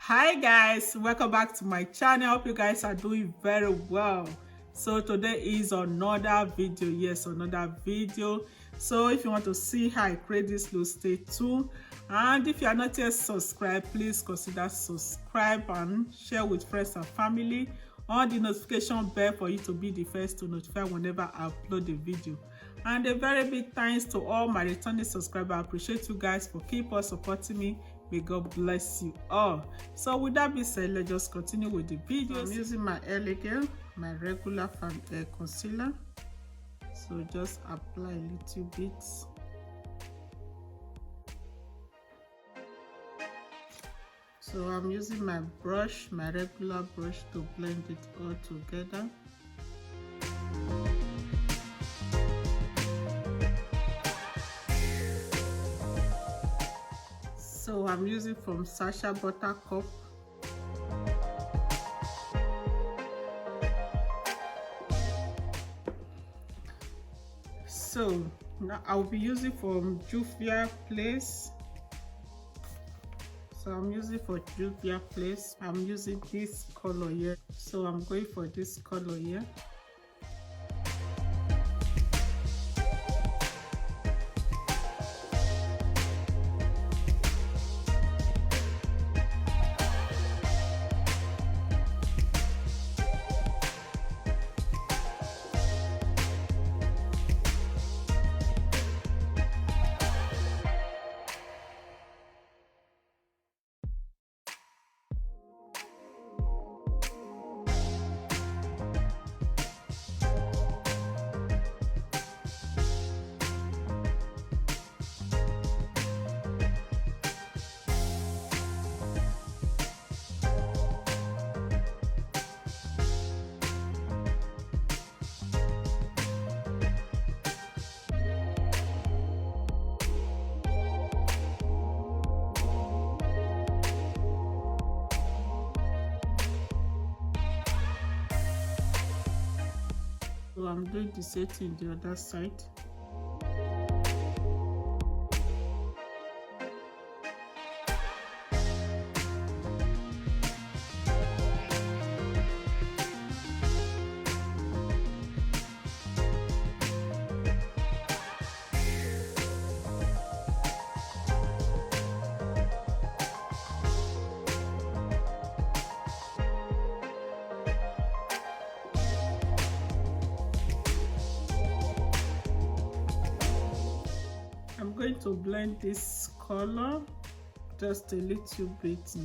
Hi guys, welcome back to my channel. I hope you guys are doing very well. So today is another video. Yes, another video. So if you want to see how I create this look, stay tuned. And if you are not yet subscribed, please consider subscribe and share with friends and family on the notification bell for you to be the first to notify whenever I upload a video. And a very big thanks to all my returning subscribers. I appreciate you guys for keep on supporting me. May God bless you all. So with that being said, let's just continue with the video. I'm using my Elegant, my regular concealer. So just apply a little bit. So I'm using my brush, my regular brush, to blend it all together. So I'm using from Sasha Buttercup. So now I'll be using from Juvia Place. So I'm using for Juvia Place. I'm using this color here. So I'm going for this color here. So I'm doing the same thing the other side. I'm going to blend this color just a little bit,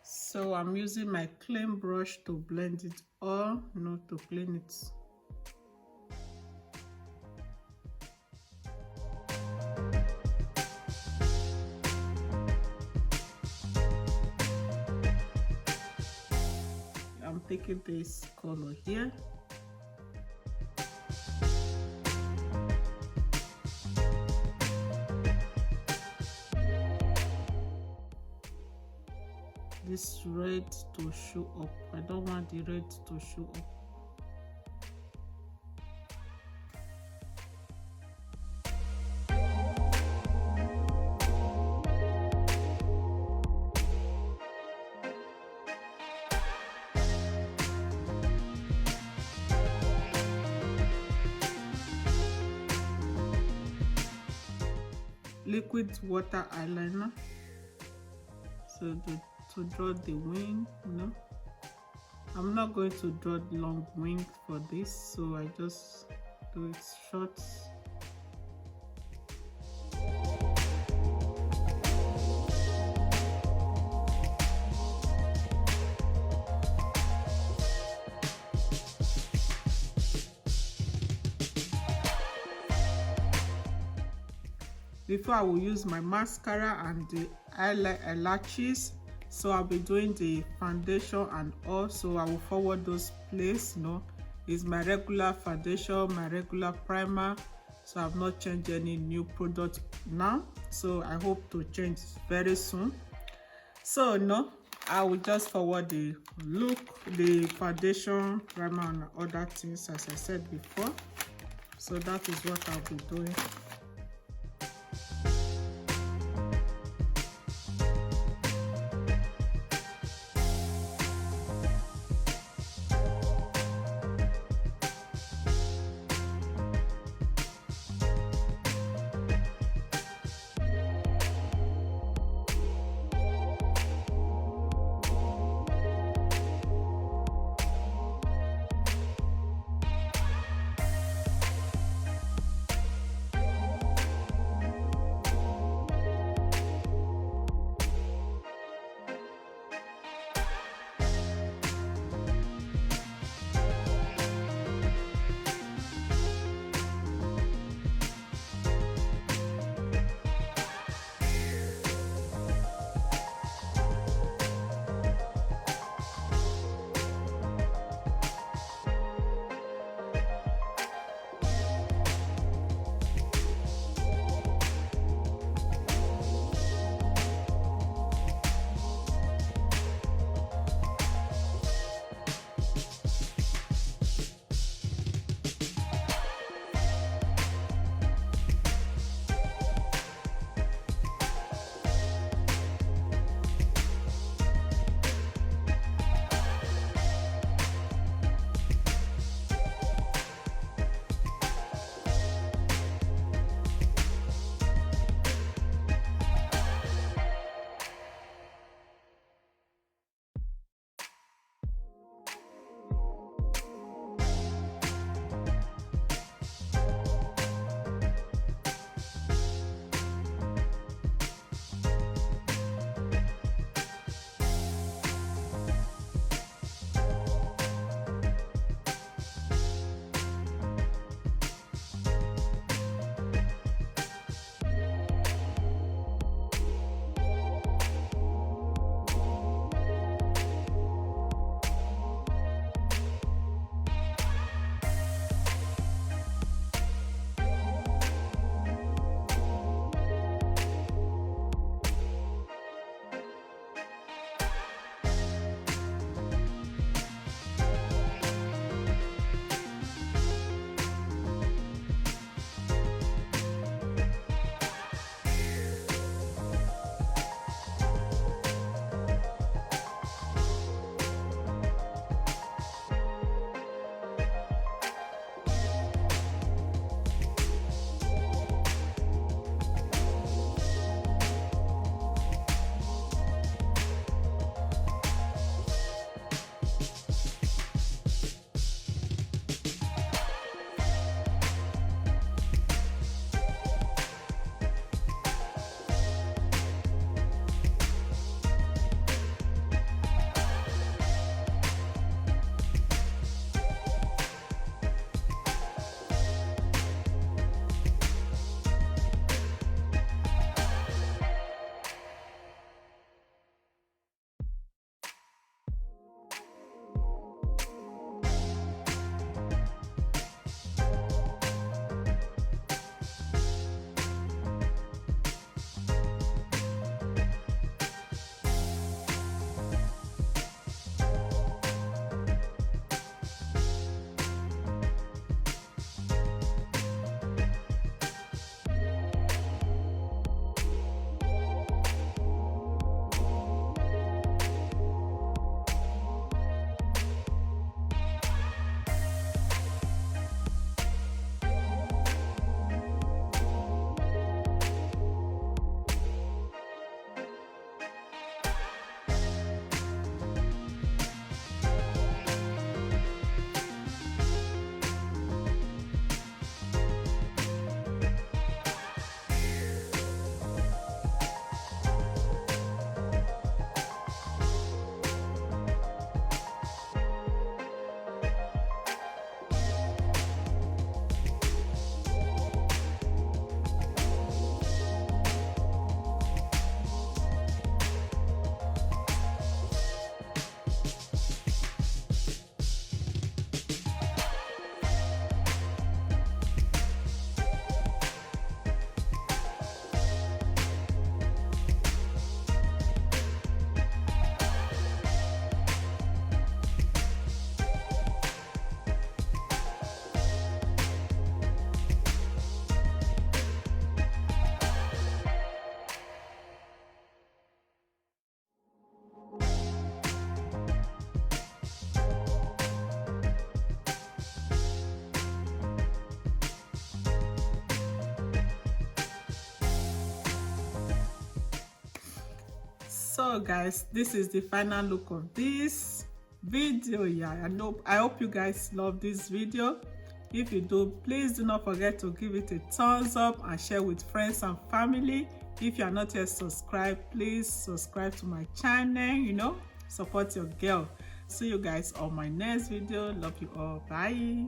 So I'm using my clean brush to blend it all, to clean it. I'm taking this color here. This red to show up. I don't want the red to show up. Liquid water eyeliner. So to draw the wing, I'm not going to draw the long wing for this, so I just do it short. Before I will use my mascara and the eyelashes, so I'll be doing the foundation, and also I will forward those place It's my regular foundation, my regular primer, so I've not changed any new product now, so I hope to change very soon. So no, I will just forward the look, the foundation, primer and other things as I said before. So that is what I'll be doing. So guys, this is the final look of this video. Yeah, I hope you guys love this video. If you do, please do not forget to give it a thumbs up and share with friends and family. If you are not yet subscribed, please subscribe to my channel, support your girl. See you guys on my next video. Love you all. Bye.